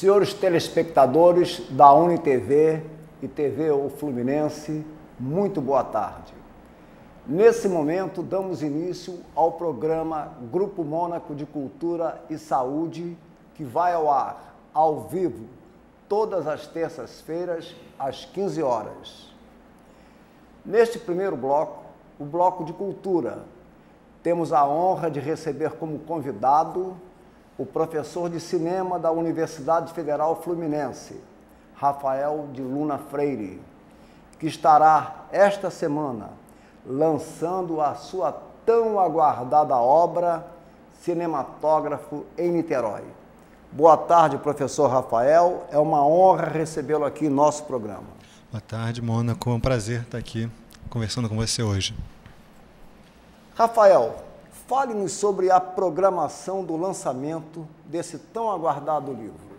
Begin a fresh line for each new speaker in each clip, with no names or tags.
Senhores telespectadores da UniTV e TV O Fluminense, muito boa tarde. Nesse momento, damos início ao programa Grupo Mônaco de Cultura e Saúde, que vai ao ar, ao vivo, todas as terças-feiras, às 15 horas. Neste primeiro bloco, o Bloco de Cultura, temos a honra de receber como convidado o professor de cinema da Universidade Federal Fluminense, Rafael de Luna Freire, que estará esta semana lançando a sua tão aguardada obra Cinematógrafo em Niterói. Boa tarde, professor Rafael. É uma honra recebê-lo aqui em nosso programa.
Boa tarde, Mônaco. É um prazer estar aqui conversando com você hoje.
Rafael, fale-nos sobre a programação do lançamento desse tão aguardado livro.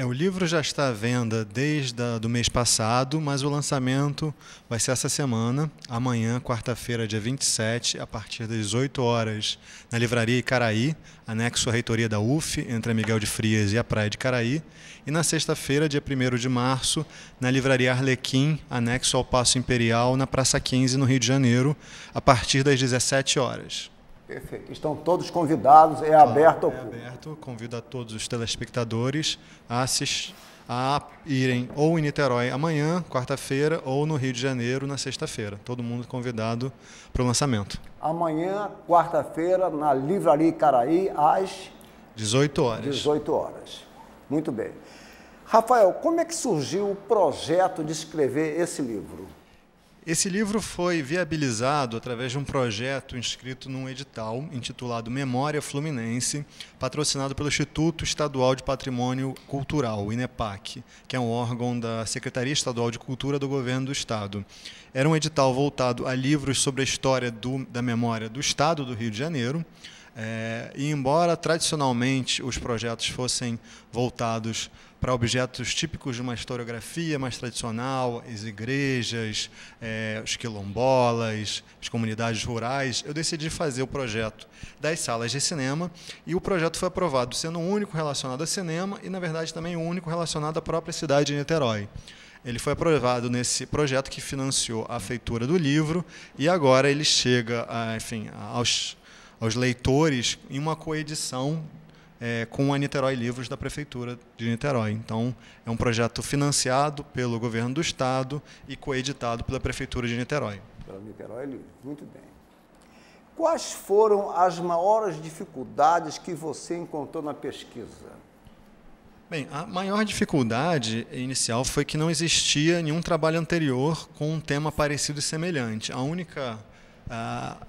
O livro já está à venda desde do mês passado, mas o lançamento vai ser essa semana, amanhã, quarta-feira, dia 27, a partir das 18 horas, na Livraria Icaraí, anexo à reitoria da UF, entre a Miguel de Frias e a Praia de Icaraí, e na sexta-feira, dia 1º de março, na Livraria Arlequim, anexo ao Paço Imperial, na Praça 15, no Rio de Janeiro, a partir das 17 horas.
Perfeito. Estão todos convidados, é aberto ao público.
É aberto, convido a todos os telespectadores a irem ou em Niterói amanhã, quarta-feira, ou no Rio de Janeiro, na sexta-feira. Todo mundo convidado para o lançamento.
Amanhã, quarta-feira, na Livraria Icaraí, às
18 horas.
18 horas. Muito bem. Rafael, como é que surgiu o projeto de escrever esse livro?
Esse livro foi viabilizado através de um projeto inscrito num edital intitulado Memória Fluminense, patrocinado pelo Instituto Estadual de Patrimônio Cultural, o INEPAC, que é um órgão da Secretaria Estadual de Cultura do Governo do Estado. Era um edital voltado a livros sobre a história da memória do Estado do Rio de Janeiro, e embora tradicionalmente os projetos fossem voltados para objetos típicos de uma historiografia mais tradicional, as igrejas, os quilombolas, as comunidades rurais, eu decidi fazer o projeto das salas de cinema, e o projeto foi aprovado sendo o único relacionado a cinema e, na verdade, também o único relacionado à própria cidade de Niterói. Ele foi aprovado nesse projeto que financiou a feitura do livro, e agora ele chega, aos leitores em uma coedição com a Niterói Livros da Prefeitura de Niterói. Então, é um projeto financiado pelo Governo do Estado e coeditado pela Prefeitura de Niterói.
Pela Niterói Livros, muito bem. Quais foram as maiores dificuldades que você encontrou na pesquisa?
Bem, a maior dificuldade inicial foi que não existia nenhum trabalho anterior com um tema parecido e semelhante. O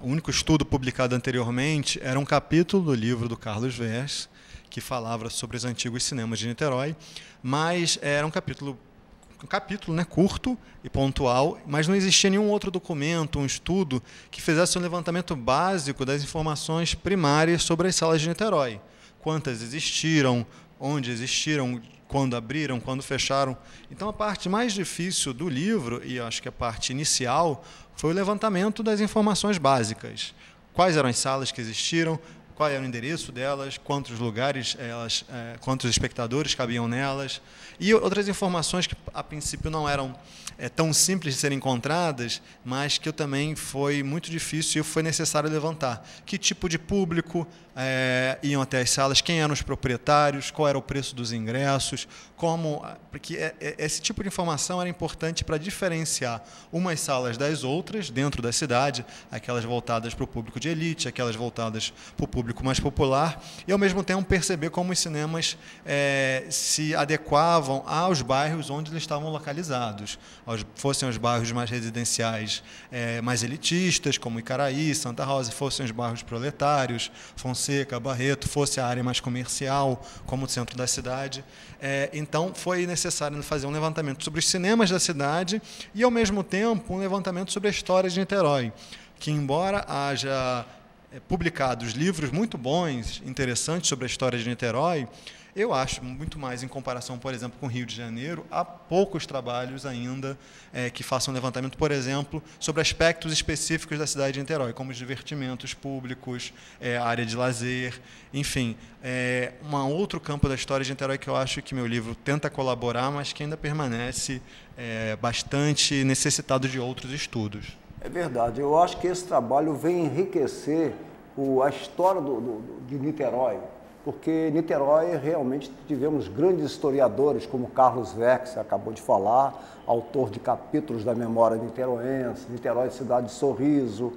único estudo publicado anteriormente era um capítulo do livro do Carlos Vess, que falava sobre os antigos cinemas de Niterói, mas era um capítulo curto e pontual, mas não existia nenhum outro documento, um estudo, que fizesse um levantamento básico das informações primárias sobre as salas de Niterói. Quantas existiram, onde existiram, quando abriram, quando fecharam. Então, a parte mais difícil do livro, e acho que a parte inicial, foi o levantamento das informações básicas. Quais eram as salas que existiram, qual era o endereço delas, quantos lugares quantos espectadores cabiam nelas, e outras informações que, a princípio, não eram tão simples de serem encontradas, mas que também foi muito difícil e foi necessário levantar. Que tipo de público iam até as salas, quem eram os proprietários, qual era o preço dos ingressos, porque esse tipo de informação era importante para diferenciar umas salas das outras dentro da cidade, aquelas voltadas para o público de elite, aquelas voltadas para o público mais popular, e ao mesmo tempo perceber como os cinemas se adequavam aos bairros onde eles estavam localizados, fossem os bairros mais residenciais, mais elitistas, como Icaraí, Santa Rosa, fossem os bairros proletários, Fonseca, Barreto, fosse a área mais comercial, como o centro da cidade. Então, foi necessário fazer um levantamento sobre os cinemas da cidade e, ao mesmo tempo, um levantamento sobre a história de Niterói, que, embora haja publicados livros muito bons, interessantes sobre a história de Niterói, Eu acho muito mais em comparação, por exemplo, com o Rio de Janeiro, há poucos trabalhos ainda que façam levantamento, por exemplo, sobre aspectos específicos da cidade de Niterói, como os divertimentos públicos, área de lazer, enfim. Um outro campo da história de Niterói que eu acho que meu livro tenta colaborar, mas que ainda permanece bastante necessitado de outros estudos.
É verdade. Eu acho que esse trabalho vem enriquecer a história de Niterói, porque Niterói realmente tivemos grandes historiadores, como Carlos Weck, que você acabou de falar, autor de capítulos da memória niteroense, Niterói, cidade de sorriso,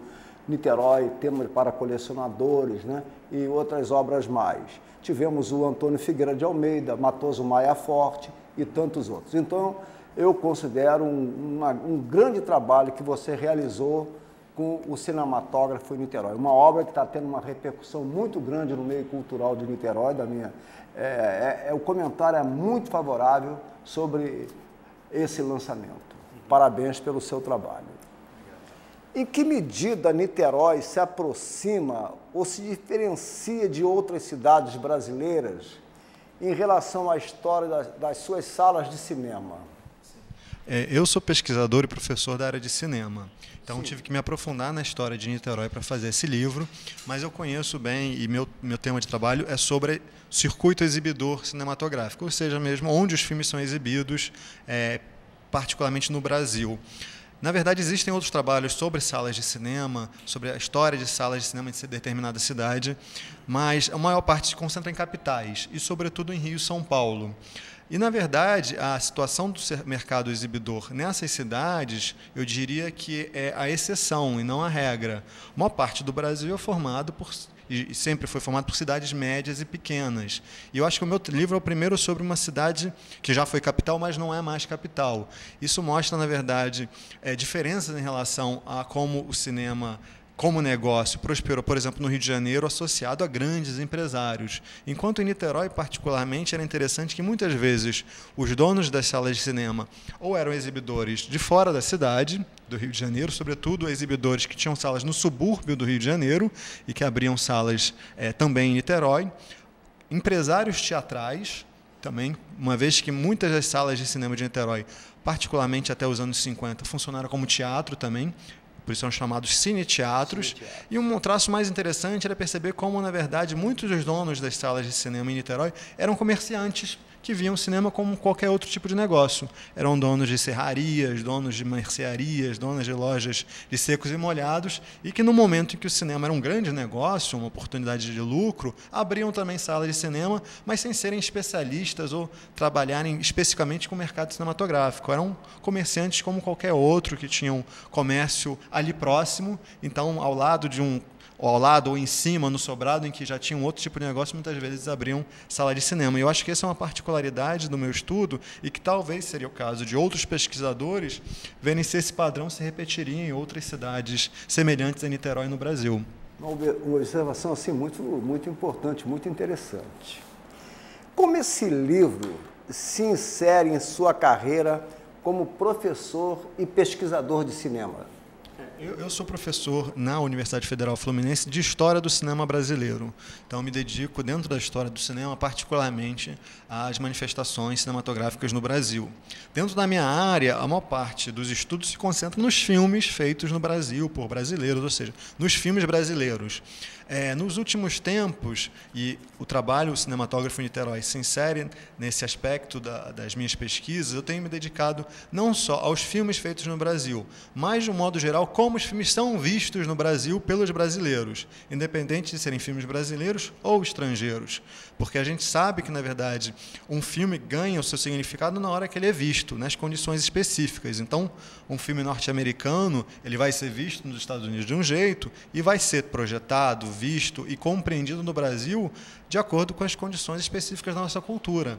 Niterói, tema para colecionadores, né? E outras obras mais. Tivemos o Antônio Figueira de Almeida, Matoso Maia Forte e tantos outros. Então, eu considero um grande trabalho que você realizou com o cinematógrafo em Niterói. Uma obra que está tendo uma repercussão muito grande no meio cultural de Niterói. O comentário é muito favorável sobre esse lançamento. Parabéns pelo seu trabalho. Em que medida Niterói se aproxima ou se diferencia de outras cidades brasileiras em relação à história das suas salas de cinema?
Eu sou pesquisador e professor da área de cinema, então tive que me aprofundar na história de Niterói para fazer esse livro, mas eu conheço bem, e meu tema de trabalho é sobre circuito exibidor cinematográfico, ou seja, mesmo onde os filmes são exibidos, particularmente no Brasil. Na verdade, existem outros trabalhos sobre salas de cinema, sobre a história de salas de cinema de determinada cidade, mas a maior parte se concentra em capitais, e sobretudo em Rio e São Paulo. E, na verdade, a situação do mercado exibidor nessas cidades, eu diria que é a exceção e não a regra. A maior parte do Brasil é formado e sempre foi formado por cidades médias e pequenas. E eu acho que o meu livro é o primeiro sobre uma cidade que já foi capital, mas não é mais capital. Isso mostra, na verdade, diferenças em relação a como o cinema, como negócio, prosperou, por exemplo, no Rio de Janeiro, associado a grandes empresários. Enquanto em Niterói, particularmente, era interessante que, muitas vezes, os donos das salas de cinema ou eram exibidores de fora da cidade, do Rio de Janeiro, sobretudo exibidores que tinham salas no subúrbio do Rio de Janeiro e que abriam salas também em Niterói, empresários teatrais, também, uma vez que muitas das salas de cinema de Niterói, particularmente até os anos 50, funcionaram como teatro também, por isso são chamados cine-teatros. E um traço mais interessante era perceber como, na verdade, muitos dos donos das salas de cinema em Niterói eram comerciantes que viam o cinema como qualquer outro tipo de negócio. Eram donos de serrarias, donos de mercearias, donos de lojas de secos e molhados, e que no momento em que o cinema era um grande negócio, uma oportunidade de lucro, abriam também salas de cinema, mas sem serem especialistas ou trabalharem especificamente com o mercado cinematográfico. Eram comerciantes como qualquer outro que tinham comércio ali próximo, então ao lado ou em cima, no sobrado, em que já tinha um outro tipo de negócio, muitas vezes abriam sala de cinema. E eu acho que essa é uma particularidade do meu estudo e que talvez seria o caso de outros pesquisadores verem se esse padrão se repetiria em outras cidades semelhantes a Niterói no Brasil.
Uma observação assim, muito importante, muito interessante. Como esse livro se insere em sua carreira como professor e pesquisador de cinema?
Eu sou professor na Universidade Federal Fluminense de História do Cinema Brasileiro. Então, me dedico, dentro da história do cinema, particularmente às manifestações cinematográficas no Brasil. Dentro da minha área, a maior parte dos estudos se concentra nos filmes feitos no Brasil, por brasileiros, ou seja, nos filmes brasileiros. Nos últimos tempos, e o trabalho cinematógrafo em Niterói se insere nesse aspecto das minhas pesquisas, eu tenho me dedicado não só aos filmes feitos no Brasil, mas, de um modo geral, como os filmes são vistos no Brasil pelos brasileiros, independente de serem filmes brasileiros ou estrangeiros. Porque a gente sabe que, na verdade, um filme ganha o seu significado na hora que ele é visto, nas condições específicas. Então, um filme norte-americano, ele vai ser visto nos Estados Unidos de um jeito e vai ser projetado, visto e compreendido no Brasil de acordo com as condições específicas da nossa cultura.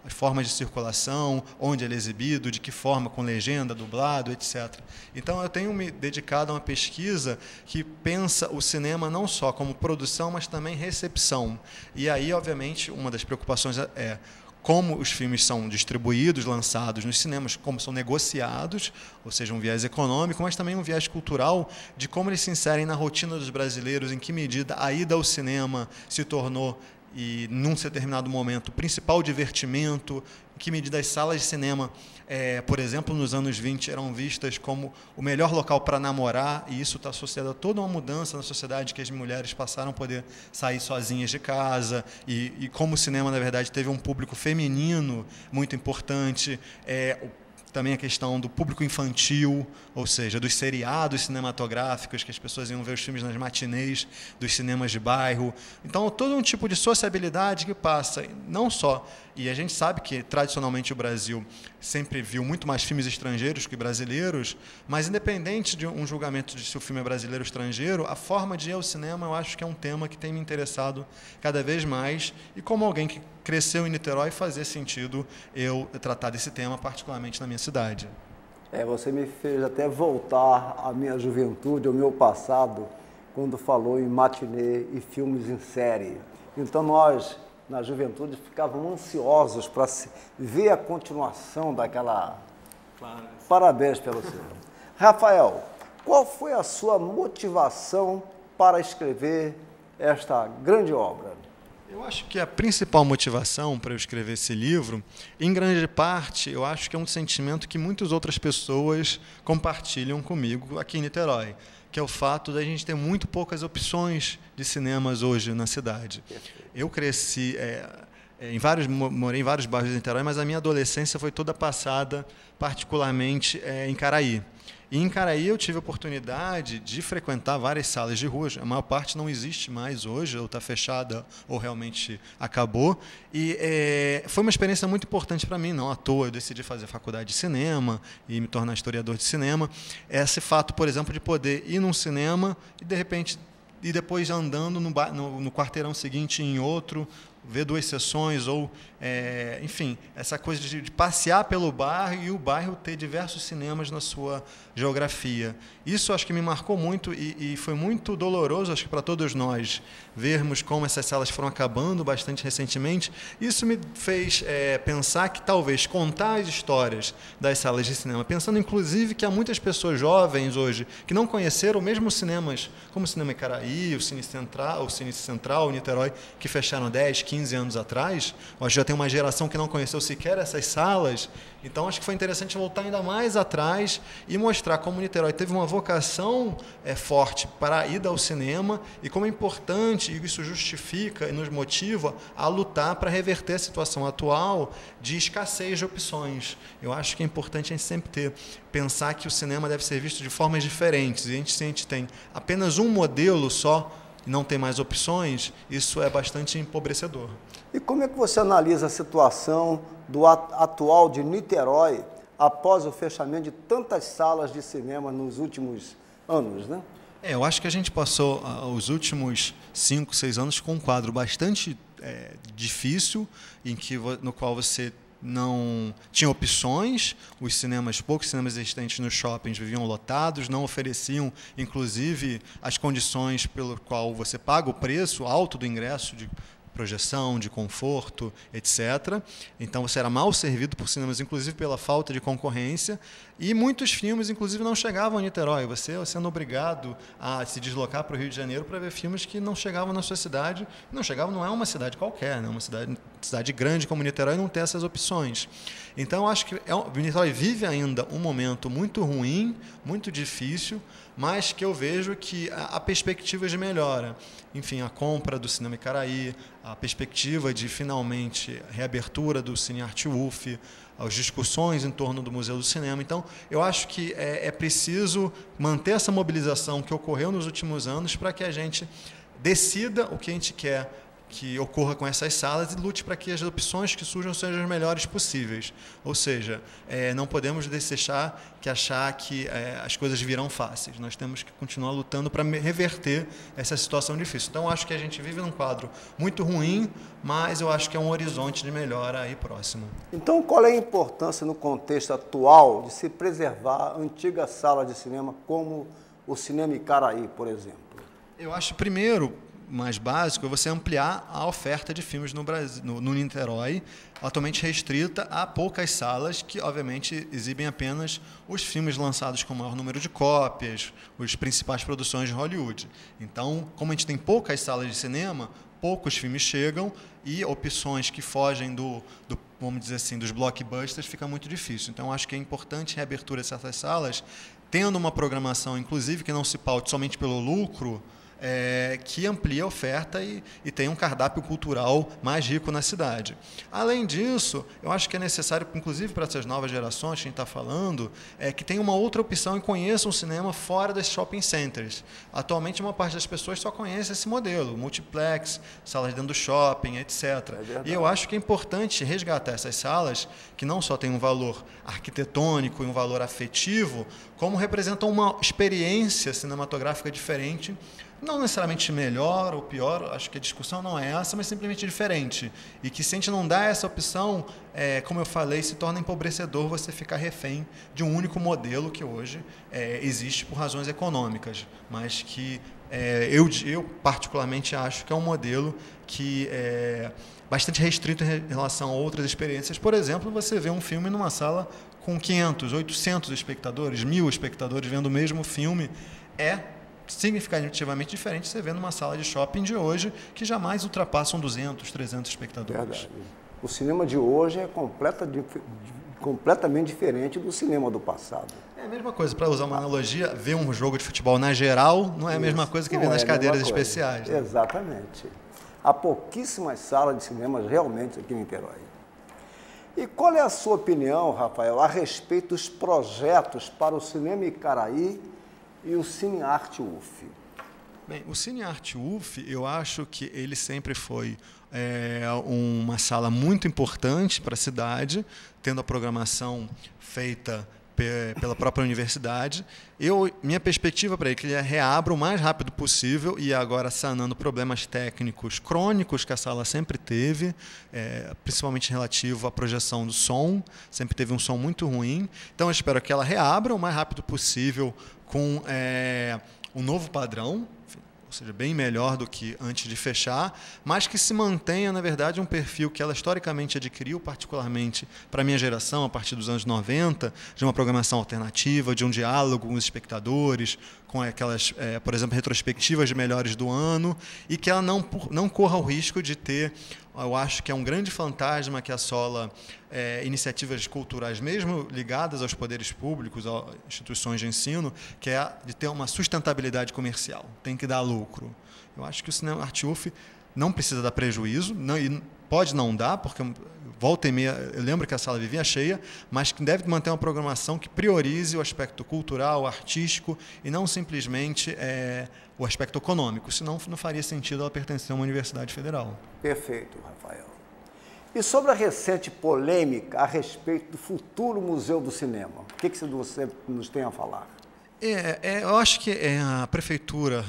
As formas de circulação, onde ele é exibido, de que forma, com legenda, dublado, etc. Então, eu tenho me dedicado a uma pesquisa que pensa o cinema não só como produção, mas também recepção. E aí, obviamente, uma das preocupações é como os filmes são distribuídos, lançados nos cinemas, como são negociados, ou seja, um viés econômico, mas também um viés cultural de como eles se inserem na rotina dos brasileiros, em que medida a ida ao cinema se tornou e num determinado momento, o principal divertimento, em que medida as salas de cinema, por exemplo, nos anos 20, eram vistas como o melhor local para namorar, e isso está associado a toda uma mudança na sociedade, que as mulheres passaram a poder sair sozinhas de casa, e como o cinema, na verdade, teve um público feminino muito importante, também a questão do público infantil, ou seja, dos seriados cinematográficos, que as pessoas iam ver os filmes nas matinês dos cinemas de bairro. Então, todo um tipo de sociabilidade que passa, não só... E a gente sabe que, tradicionalmente, o Brasil sempre viu muito mais filmes estrangeiros que brasileiros, mas, independente de um julgamento de se o filme é brasileiro ou estrangeiro, a forma de ir ao cinema, eu acho que é um tema que tem me interessado cada vez mais, e como alguém que cresceu em Niterói, fazia sentido eu tratar desse tema, particularmente na minha cidade.
Você me fez até voltar à minha juventude, ao meu passado, quando falou em matinê e filmes em série. Então nós, na juventude, ficávamos ansiosos para ver a continuação daquela... Claro. Parabéns pelo seu. Rafael, qual foi a sua motivação para escrever esta grande obra?
Eu acho que a principal motivação para eu escrever esse livro, em grande parte, eu acho que é um sentimento que muitas outras pessoas compartilham comigo aqui em Niterói, que é o fato da gente ter muito poucas opções de cinemas hoje na cidade. Eu cresci, morei em vários bairros de Niterói, mas a minha adolescência foi toda passada, particularmente em Caraí. E em Caraí eu tive a oportunidade de frequentar várias salas de rua. A maior parte não existe mais hoje, ou está fechada, ou realmente acabou. E foi uma experiência muito importante para mim. Não à toa eu decidi fazer faculdade de cinema e me tornar historiador de cinema. Esse fato, por exemplo, de poder ir num cinema e, de repente, e depois andando no quarteirão seguinte em outro, ver duas sessões, ou, enfim, essa coisa de passear pelo bairro e o bairro ter diversos cinemas na sua geografia. Isso acho que me marcou muito e foi muito doloroso, acho que para todos nós, vermos como essas salas foram acabando bastante recentemente. Isso me fez pensar que talvez contar as histórias das salas de cinema, pensando inclusive que há muitas pessoas jovens hoje que não conheceram mesmo cinemas, como o Cinema Icaraí, o Cine Central, o Niterói, que fecharam 10, 15 anos atrás. Hoje já tem uma geração que não conheceu sequer essas salas. Então, acho que foi interessante voltar ainda mais atrás e mostrar como o Niterói teve uma vocação forte para a ida ao cinema e como é importante, e isso justifica e nos motiva a lutar para reverter a situação atual de escassez de opções. Eu acho que é importante a gente sempre pensar que o cinema deve ser visto de formas diferentes. E se a gente tem apenas um modelo só, e não tem mais opções, isso é bastante empobrecedor.
E como é que você analisa a situação atual de Niterói após o fechamento de tantas salas de cinema nos últimos anos, né?
Eu acho que a gente passou os últimos 5, 6 anos com um quadro bastante difícil, no qual você não tinha opções, poucos cinemas existentes nos shoppings viviam lotados, não ofereciam, inclusive, as condições pelo qual você paga o preço alto do ingresso de projeção, de conforto, etc. Então, você era mal servido por cinemas, inclusive pela falta de concorrência, e muitos filmes, inclusive, não chegavam a Niterói. Você sendo obrigado a se deslocar para o Rio de Janeiro para ver filmes que não chegavam na sua cidade. Não chegavam, não é uma cidade qualquer, né? Uma cidade grande como Niterói não tem essas opções. Então, acho que Niterói vive ainda um momento muito ruim, muito difícil, mas que eu vejo que há perspectivas de melhora. Enfim, a compra do Cinema Icaraí, a perspectiva de, finalmente, reabertura do Cine Arte UF, as discussões em torno do Museu do Cinema. Então, eu acho que é preciso manter essa mobilização que ocorreu nos últimos anos para que a gente decida o que a gente quer que ocorra com essas salas e lute para que as opções que surjam sejam as melhores possíveis. Ou seja, não podemos achar que as coisas virão fáceis. Nós temos que continuar lutando para reverter essa situação difícil. Então, acho que a gente vive num quadro muito ruim, mas eu acho que é um horizonte de melhora aí próximo.
Então, qual é a importância no contexto atual de se preservar antigas salas de cinema como o Cinema Icaraí, por exemplo?
Eu acho, primeiro, mais básico é você ampliar a oferta de filmes no Brasil, no Niterói, atualmente restrita a poucas salas que, obviamente, exibem apenas os filmes lançados com o maior número de cópias, as principais produções de Hollywood. Então, como a gente tem poucas salas de cinema, poucos filmes chegam e opções que fogem vamos dizer assim, dos blockbusters fica muito difícil. Então, acho que é importante a reabertura de certas salas, tendo uma programação, inclusive, que não se paute somente pelo lucro, que amplie a oferta e tenha um cardápio cultural mais rico na cidade. Além disso, eu acho que é necessário, inclusive para essas novas gerações que a gente está falando, que tenha uma outra opção e conheçam o cinema fora das shopping centers. Atualmente, uma parte das pessoas só conhece esse modelo, multiplex, salas dentro do shopping, etc. E eu acho que é importante resgatar essas salas que não só têm um valor arquitetônico e um valor afetivo, como representam uma experiência cinematográfica diferente, não necessariamente melhor ou pior, acho que a discussão não é essa, mas simplesmente diferente. E que se a gente não dá essa opção, como eu falei, se torna empobrecedor você ficar refém de um único modelo que hoje existe por razões econômicas, mas que eu particularmente acho que é um modelo que é bastante restrito em relação a outras experiências. Por exemplo, você vê um filme numa sala com 500, 800 espectadores, 1.000 espectadores vendo o mesmo filme, significativamente diferente você vê numa sala de shopping de hoje, que jamais ultrapassam 200, 300 espectadores.
Verdade. O cinema de hoje é completamente diferente do cinema do passado.
É a mesma coisa, para usar uma analogia, ver um jogo de futebol na geral não é a mesma coisa que ver nas cadeiras especiais. Né?
Exatamente. Há pouquíssimas salas de cinema realmente aqui em Niterói. E qual é a sua opinião, Rafael, a respeito dos projetos para o Cinema Icaraí e o Cine Arte UF?
Bem, o Cine Arte UF, eu acho que ele sempre foi uma sala muito importante para a cidade, tendo a programação feita pela própria universidade. Minha perspectiva para ele é que ele reabra o mais rápido possível e agora sanando problemas técnicos crônicos que a sala sempre teve, principalmente relativo à projeção do som, sempre teve um som muito ruim. Então, eu espero que ela reabra o mais rápido possível com um novo padrão, ou seja, bem melhor do que antes de fechar, mas que se mantenha, na verdade, um perfil que ela historicamente adquiriu, particularmente para a minha geração, a partir dos anos 90, de uma programação alternativa, de um diálogo com os espectadores, com aquelas, por exemplo, retrospectivas de melhores do ano, e que ela não corra o risco de ter, eu acho que é um grande fantasma que assola iniciativas culturais, mesmo ligadas aos poderes públicos, às instituições de ensino, que é de ter uma sustentabilidade comercial, tem que dar lucro. Eu acho que o Cinema Arte UF não precisa dar prejuízo, e pode não dar, porque volta e meia, eu lembro que a sala vivia cheia, mas que deve manter uma programação que priorize o aspecto cultural, artístico, e não simplesmente o aspecto econômico, senão não faria sentido ela pertencer a uma universidade federal.
Perfeito, Rafael. E sobre a recente polêmica a respeito do futuro Museu do Cinema, o que você nos tem a falar?
Eu acho que a prefeitura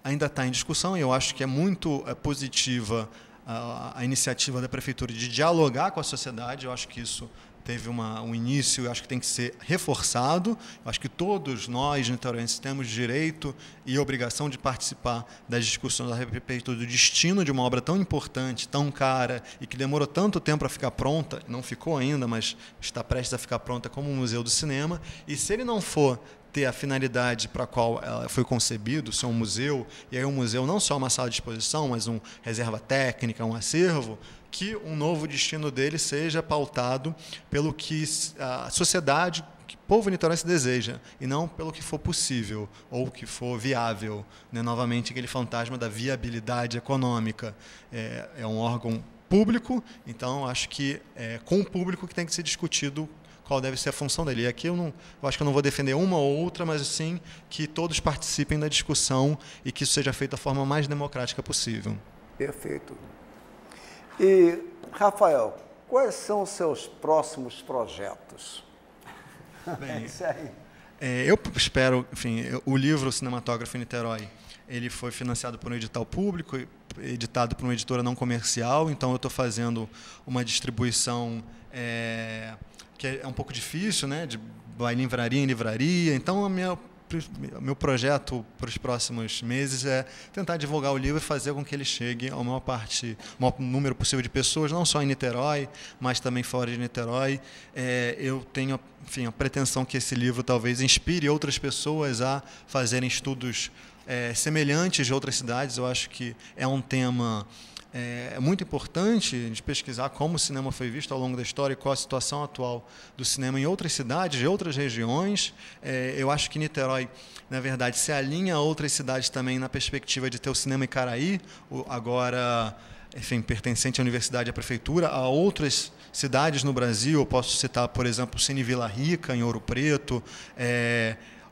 ainda está em discussão, e eu acho que é muito positiva a iniciativa da prefeitura de dialogar com a sociedade. Eu acho que isso teve um início, eu acho que tem que ser reforçado. Eu acho que todos nós, niteroenses, temos direito e obrigação de participar das discussões da prefeitura do destino de uma obra tão importante, tão cara, e que demorou tanto tempo para ficar pronta, não ficou ainda, mas está prestes a ficar pronta como um museu do cinema. E se ele não for ter a finalidade para a qual ela foi concebido, ser um museu, e aí um museu não só uma sala de exposição, mas uma reserva técnica, um acervo, que um novo destino dele seja pautado pelo que a sociedade, que o povo niteroense deseja, e não pelo que for possível ou que for viável. Né? Novamente, aquele fantasma da viabilidade econômica. É um órgão público, então acho que com o público que tem que ser discutido qual deve ser a função dele. E aqui eu acho que eu não vou defender uma ou outra, mas sim que todos participem da discussão e que isso seja feito da forma mais democrática possível.
Perfeito. E, Rafael, quais são os seus próximos projetos?
Bem, eu espero, enfim, o livro Cinematógrafo em Niterói, ele foi financiado por um edital público, editado por uma editora não comercial, então eu estou fazendo uma distribuição que é um pouco difícil, né, de livraria em livraria. Então, meu projeto para os próximos meses é tentar divulgar o livro e fazer com que ele chegue ao maior número possível de pessoas, não só em Niterói, mas também fora de Niterói. Eu tenho, enfim, a pretensão que esse livro talvez inspire outras pessoas a fazerem estudos semelhantes de outras cidades. Eu acho que é um tema muito importante de pesquisar como o cinema foi visto ao longo da história e qual a situação atual do cinema em outras cidades, de outras regiões. Eu acho que Niterói, na verdade, se alinha a outras cidades também na perspectiva de ter o cinema Icaraí, agora, enfim, pertencente à universidade e à prefeitura, a outras cidades no Brasil. Eu posso citar, por exemplo, o Cine Vila Rica, em Ouro Preto,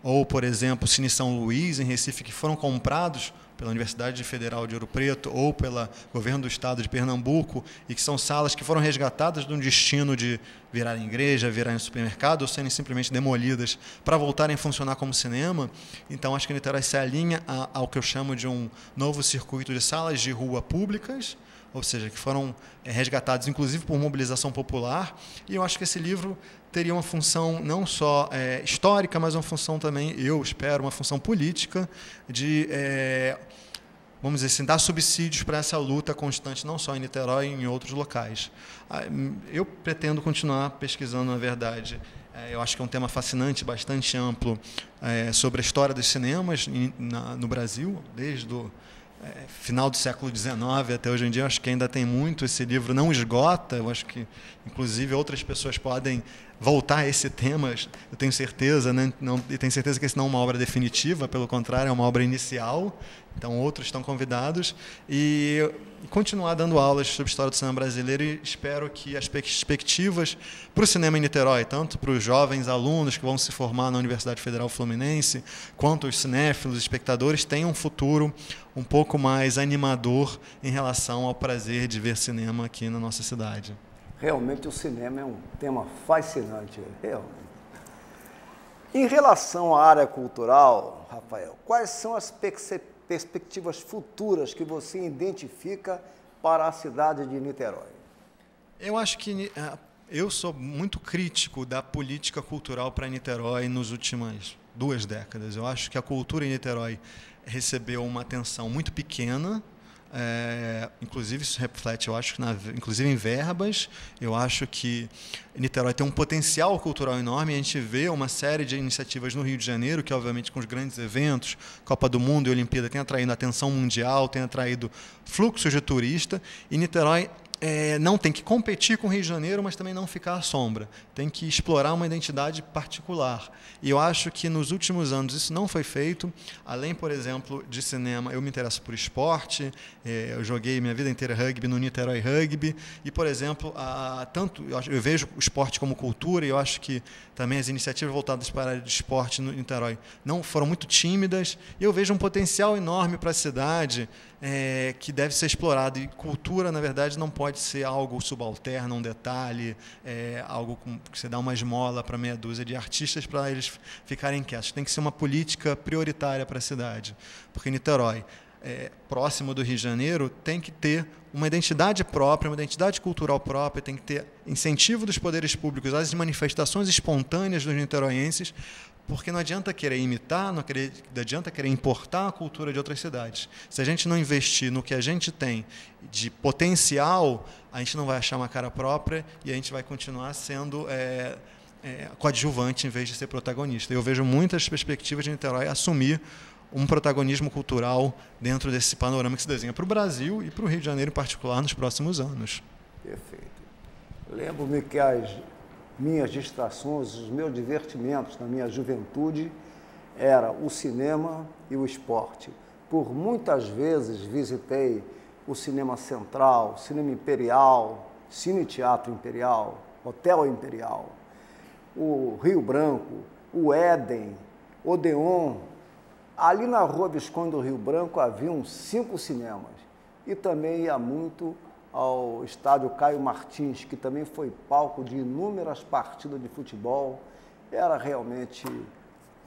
ou, por exemplo, o Cine São Luís, em Recife, que foram comprados pela Universidade Federal de Ouro Preto ou pelo governo do estado de Pernambuco, e que são salas que foram resgatadas de um destino de virarem igreja, virarem supermercado, ou serem simplesmente demolidas para voltarem a funcionar como cinema. Então, acho que Niterói se alinha ao que eu chamo de um novo circuito de salas de rua públicas, ou seja, que foram resgatados, inclusive, por mobilização popular. E eu acho que esse livro teria uma função não só histórica, mas uma função também, eu espero, uma função política de, vamos dizer assim, dar subsídios para essa luta constante, não só em Niterói, em outros locais. Eu pretendo continuar pesquisando, na verdade. Eu acho que é um tema fascinante, bastante amplo, sobre a história dos cinemas no Brasil, desde o final do século XIX até hoje em dia. Eu acho que ainda tem muito, esse livro não esgota. Eu acho que, inclusive, outras pessoas podem voltar a esse tema, eu tenho certeza, né? E tenho certeza que esse não é uma obra definitiva, pelo contrário, é uma obra inicial. Então, outros estão convidados. E continuar dando aulas sobre história do cinema brasileiro, e espero que as perspectivas para o cinema em Niterói, tanto para os jovens alunos que vão se formar na Universidade Federal Fluminense, quanto os cinéfilos, espectadores, tenham um futuro um pouco mais animador em relação ao prazer de ver cinema aqui na nossa cidade.
Realmente o cinema é um tema fascinante, realmente. Em relação à área cultural, Rafael, quais são as perspectivas futuras que você identifica para a cidade de Niterói?
Eu acho que eu sou muito crítico da política cultural para Niterói nas últimas 2 décadas. Eu acho que a cultura em Niterói recebeu uma atenção muito pequena. Inclusive isso reflete, eu acho, inclusive em verbas. Eu acho que Niterói tem um potencial cultural enorme. A gente vê uma série de iniciativas no Rio de Janeiro, que obviamente com os grandes eventos, Copa do Mundo e Olimpíada, tem atraído atenção mundial, tem atraído fluxos de turista, e Niterói não tem que competir com o Rio de Janeiro, mas também não ficar à sombra. Tem que explorar uma identidade particular. E eu acho que nos últimos anos isso não foi feito. Além, por exemplo, de cinema, eu me interesso por esporte. Eu joguei minha vida inteira rugby no Niterói Rugby. E, por exemplo, eu vejo o esporte como cultura, e eu acho que também as iniciativas voltadas para a área de esporte no Niterói não foram muito tímidas. E eu vejo um potencial enorme para a cidade, que deve ser explorado. E cultura, na verdade, não pode ser algo subalterno, um detalhe, algo que você dá uma esmola para meia dúzia de artistas para eles ficarem quietos. Tem que ser uma política prioritária para a cidade, porque Niterói, próximo do Rio de Janeiro, tem que ter uma identidade própria, uma identidade cultural própria, tem que ter incentivo dos poderes públicos às manifestações espontâneas dos niteroienses, porque não adianta querer imitar, não adianta querer importar a cultura de outras cidades. Se a gente não investir no que a gente tem de potencial, a gente não vai achar uma cara própria, e a gente vai continuar sendo coadjuvante em vez de ser protagonista. Eu vejo muitas perspectivas de Niterói assumir um protagonismo cultural dentro desse panorama que se desenha para o Brasil e para o Rio de Janeiro em particular nos próximos anos.
Perfeito. Lembro-me que as minhas distrações, os meus divertimentos na minha juventude era o cinema e o esporte. Por muitas vezes visitei o Cinema Central, Cinema Imperial, Cine Teatro Imperial, Hotel Imperial, o Rio Branco, o Éden, Odeon. Ali na Rua Visconde do Rio Branco haviam 5 cinemas, e também ia muito ao estádio Caio Martins, que também foi palco de inúmeras partidas de futebol. Era realmente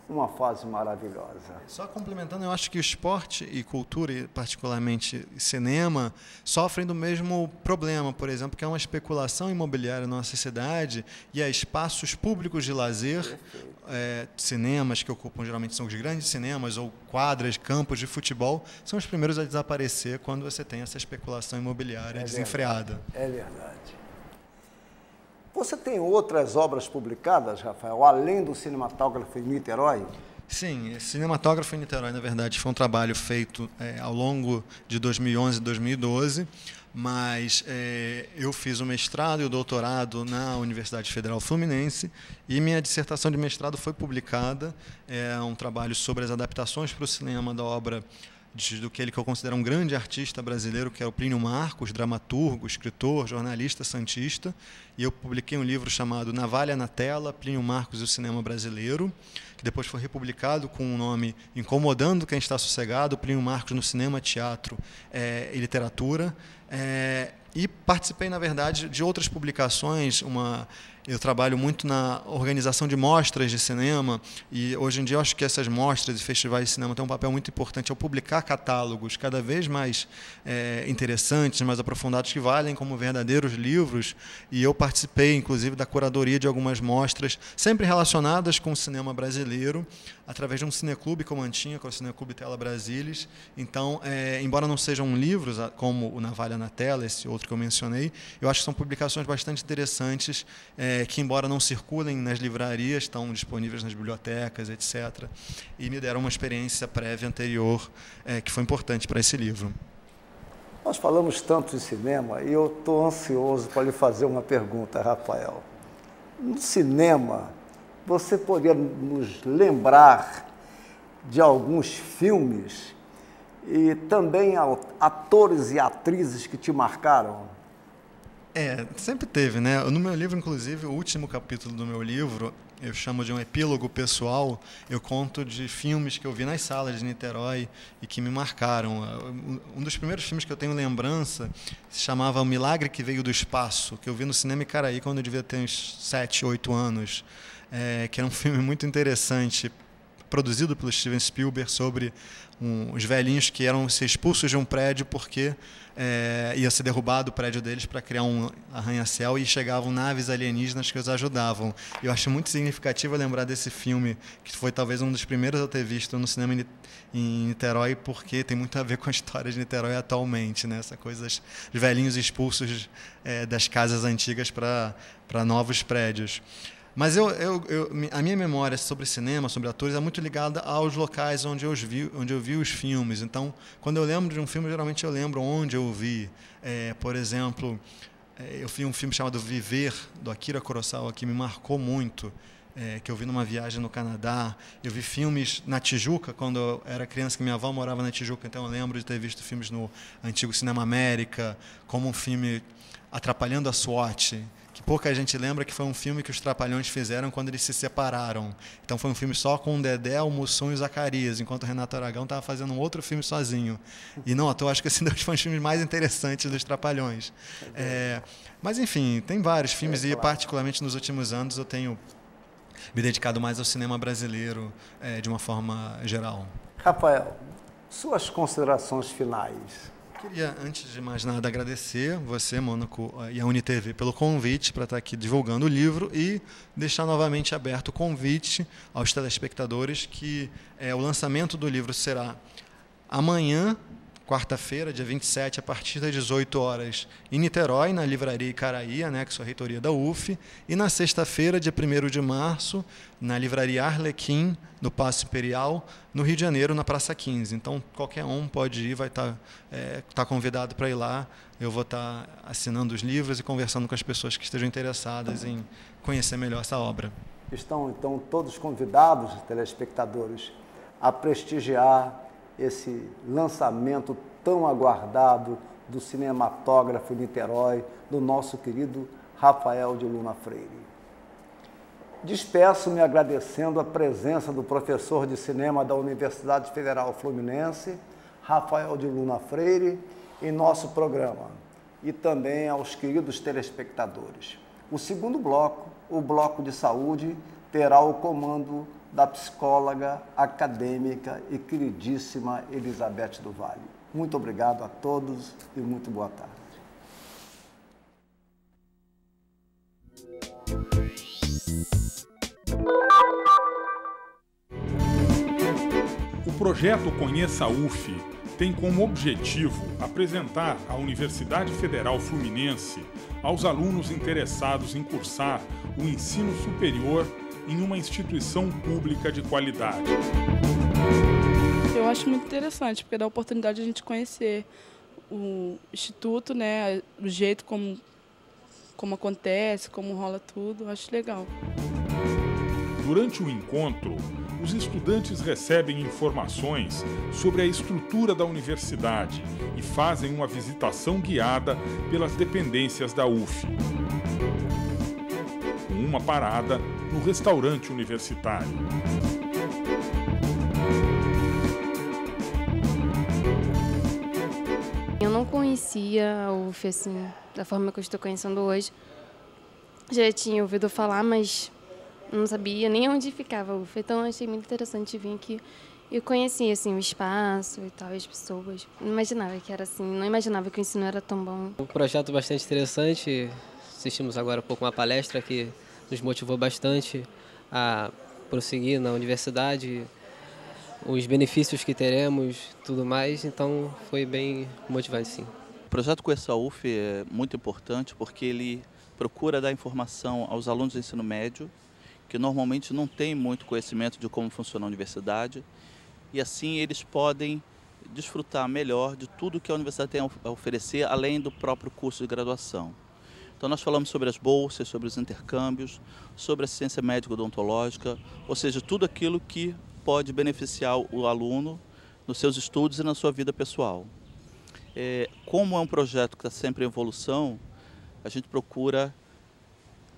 uma fase maravilhosa.
Só complementando, eu acho que o esporte e cultura, e particularmente cinema, sofrem do mesmo problema, por exemplo, que é uma especulação imobiliária na nossa cidade, e há espaços públicos de lazer, cinemas que ocupam, geralmente são os grandes cinemas, ou quadras, campos de futebol, são os primeiros a desaparecer quando você tem essa especulação imobiliária desenfreada.
É verdade. Você tem outras obras publicadas, Rafael, além do cinematógrafo em Niterói?
Sim, Cinematógrafo em Niterói, na verdade, foi um trabalho feito ao longo de 2011 e 2012, mas eu fiz o mestrado e o doutorado na Universidade Federal Fluminense e minha dissertação de mestrado foi publicada. É um trabalho sobre as adaptações para o cinema da obra do que eu considero um grande artista brasileiro, que é o Plínio Marcos, dramaturgo, escritor, jornalista santista. E eu publiquei um livro chamado Navalha na Tela, Plínio Marcos e o Cinema Brasileiro, que depois foi republicado com o nome Incomodando Quem Está Sossegado, Plínio Marcos no Cinema, Teatro e Literatura. E participei, na verdade, de outras publicações. Eu trabalho muito na organização de mostras de cinema e, hoje em dia, eu acho que essas mostras e festivais de cinema têm um papel muito importante ao publicar catálogos cada vez mais interessantes, mais aprofundados, que valem como verdadeiros livros. E eu participei, inclusive, da curadoria de algumas mostras, sempre relacionadas com o cinema brasileiro, através de um cineclube que eu mantinha, que é o Cineclube Tela Brasilis. Então, embora não sejam livros como o Navalha na Tela, esse outro que eu mencionei, eu acho que são publicações bastante interessantes, que, embora não circulem nas livrarias, estão disponíveis nas bibliotecas, etc. E me deram uma experiência prévia anterior que foi importante para esse livro.
Nós falamos tanto de cinema e eu estou ansioso para lhe fazer uma pergunta, Rafael. No cinema, você poderia nos lembrar de alguns filmes e também atores e atrizes que te marcaram?
Sempre teve, né? No meu livro, inclusive, o último capítulo do meu livro, eu chamo de um epílogo pessoal. Eu conto de filmes que eu vi nas salas de Niterói e que me marcaram. Um dos primeiros filmes que eu tenho lembrança se chamava O Milagre que Veio do Espaço, que eu vi no Cinema Icaraí quando eu devia ter uns 7, 8 anos, que era um filme muito interessante, produzido pelo Steven Spielberg, sobre os velhinhos que iam ser expulsos de um prédio porque ia ser derrubado o prédio deles para criar um arranha-céu e chegavam naves alienígenas que os ajudavam. Eu acho muito significativo lembrar desse filme, que foi talvez um dos primeiros a eu ter visto no cinema em Niterói, porque tem muito a ver com a história de Niterói atualmente, né? Essa coisa dos velhinhos expulsos das casas antigas para novos prédios. Mas a minha memória sobre cinema, sobre atores, é muito ligada aos locais onde eu vi os filmes. Então, quando eu lembro de um filme, geralmente eu lembro onde eu vi. Por exemplo, eu vi um filme chamado Viver, do Akira Kurosawa, que me marcou muito, que eu vi numa viagem no Canadá. Eu vi filmes na Tijuca, quando eu era criança, que minha avó morava na Tijuca, então eu lembro de ter visto filmes no antigo Cinema América, como um filme Atrapalhando a SWAT, que pouca gente lembra, que foi um filme que os Trapalhões fizeram quando eles se separaram. Então foi um filme só com o Dedé, o Mussum e o Zacarias, enquanto o Renato Aragão estava fazendo um outro filme sozinho. E não, eu acho que esse foi um dos filmes mais interessantes dos Trapalhões. Mas, enfim, tem vários filmes e, particularmente nos últimos anos, eu tenho me dedicado mais ao cinema brasileiro de uma forma geral.
Rafael, suas considerações finais.
Queria, antes de mais nada, agradecer você, Mônaco, e a UniTV pelo convite para estar aqui divulgando o livro e deixar novamente aberto o convite aos telespectadores que o lançamento do livro será amanhã, quarta-feira, dia 27, a partir das 18 horas, em Niterói, na Livraria Icaraí, anexo à reitoria da UF, e na sexta-feira, dia 1º de março, na Livraria Arlequim, no Paço Imperial, no Rio de Janeiro, na Praça 15. Então, qualquer um pode ir, vai estar convidado para ir lá. Eu vou estar assinando os livros e conversando com as pessoas que estejam interessadas em conhecer melhor essa obra.
Estão, então, todos convidados, telespectadores, a prestigiar esse lançamento tão aguardado do cinematógrafo Niterói, do nosso querido Rafael de Luna Freire. Despeço-me agradecendo a presença do professor de cinema da Universidade Federal Fluminense, Rafael de Luna Freire, em nosso programa, e também aos queridos telespectadores. O segundo bloco, o bloco de saúde, terá o comando da psicóloga, acadêmica e queridíssima Elizabeth do Vale. Muito obrigado a todos e muito boa tarde.
O projeto Conheça a UF tem como objetivo apresentar a Universidade Federal Fluminense aos alunos interessados em cursar o ensino superior em uma instituição pública de qualidade.
Eu acho muito interessante, porque dá a oportunidade de a gente conhecer o Instituto, né, o jeito como acontece, como rola tudo, eu acho legal.
Durante o encontro, os estudantes recebem informações sobre a estrutura da universidade e fazem uma visitação guiada pelas dependências da UF. Com uma parada no restaurante universitário.
Eu não conhecia a UF assim, da forma que eu estou conhecendo hoje. Já tinha ouvido falar, mas não sabia nem onde ficava a UF. Então, eu achei muito interessante vir aqui e conheci assim, o espaço e tal, as pessoas. Não imaginava que era assim, não imaginava que o ensino era tão bom.
Um projeto bastante interessante. Assistimos agora há pouco uma palestra que nos motivou bastante a prosseguir na universidade, os benefícios que teremos, tudo mais, então foi bem motivante, sim.
O projeto Conheça a UF é muito importante porque ele procura dar informação aos alunos do ensino médio, que normalmente não têm muito conhecimento de como funciona a universidade, e assim eles podem desfrutar melhor de tudo que a universidade tem a oferecer, além do próprio curso de graduação. Então nós falamos sobre as bolsas, sobre os intercâmbios, sobre assistência médico-odontológica, ou seja, tudo aquilo que pode beneficiar o aluno nos seus estudos e na sua vida pessoal. Como é um projeto que está sempre em evolução, a gente procura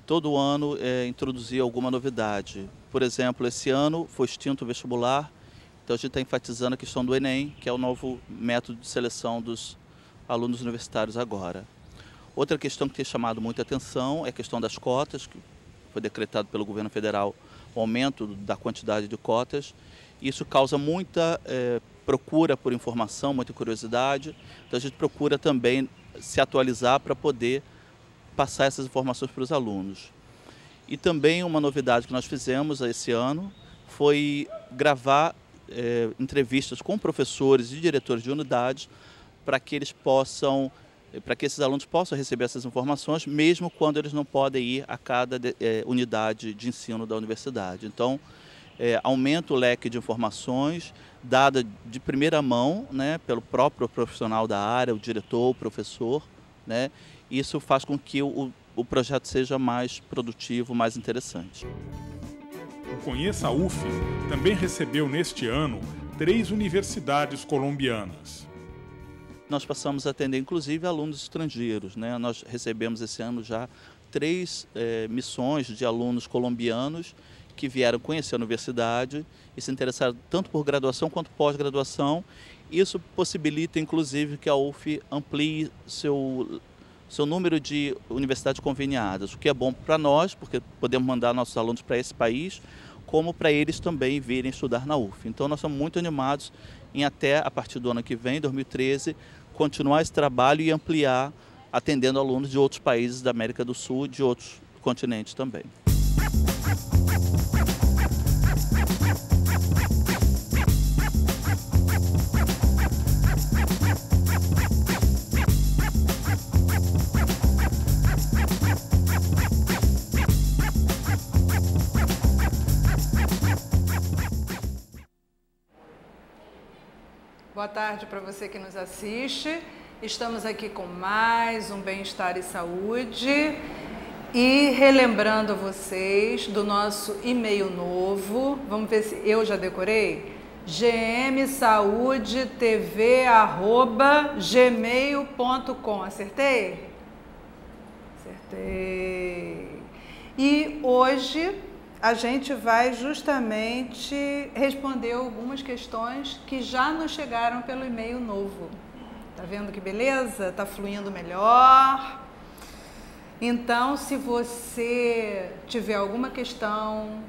todo ano introduzir alguma novidade. Por exemplo, esse ano foi extinto o vestibular, então a gente está enfatizando a questão do Enem, que é o novo método de seleção dos alunos universitários agora. Outra questão que tem chamado muita atenção é a questão das cotas, que foi decretado pelo governo federal o aumento da quantidade de cotas. Isso causa muita procura por informação, muita curiosidade. Então a gente procura também se atualizar para poder passar essas informações para os alunos. E também uma novidade que nós fizemos esse ano foi gravar entrevistas com professores e diretores de unidades para que esses alunos possam receber essas informações, mesmo quando eles não podem ir a cada unidade de ensino da universidade. Então, aumenta o leque de informações, dada de primeira mão, né, pelo próprio profissional da área, o diretor, o professor, né? Isso faz com que o projeto seja mais produtivo, mais interessante.
O Conheça a UF também recebeu neste ano 3 universidades colombianas.
Nós passamos a atender, inclusive, alunos estrangeiros, né? Nós recebemos esse ano já 3 missões de alunos colombianos que vieram conhecer a universidade e se interessaram tanto por graduação quanto pós-graduação. Isso possibilita, inclusive, que a UF amplie seu número de universidades conveniadas, o que é bom para nós, porque podemos mandar nossos alunos para esse país, como para eles também virem estudar na UF. Então, nós estamos muito animados em até, a partir do ano que vem, 2013, continuar esse trabalho e ampliar, atendendo alunos de outros países da América do Sul e de outros continentes também.
Boa tarde para você que nos assiste. Estamos aqui com mais um Bem-Estar e Saúde e relembrando a vocês do nosso e-mail novo. Vamos ver se eu já decorei? gmsaudetv@gmail.com. Acertei? Acertei. E hoje a gente vai justamente responder algumas questões que já nos chegaram pelo e-mail novo. Tá vendo que beleza? Tá fluindo melhor. Então, se você tiver alguma questão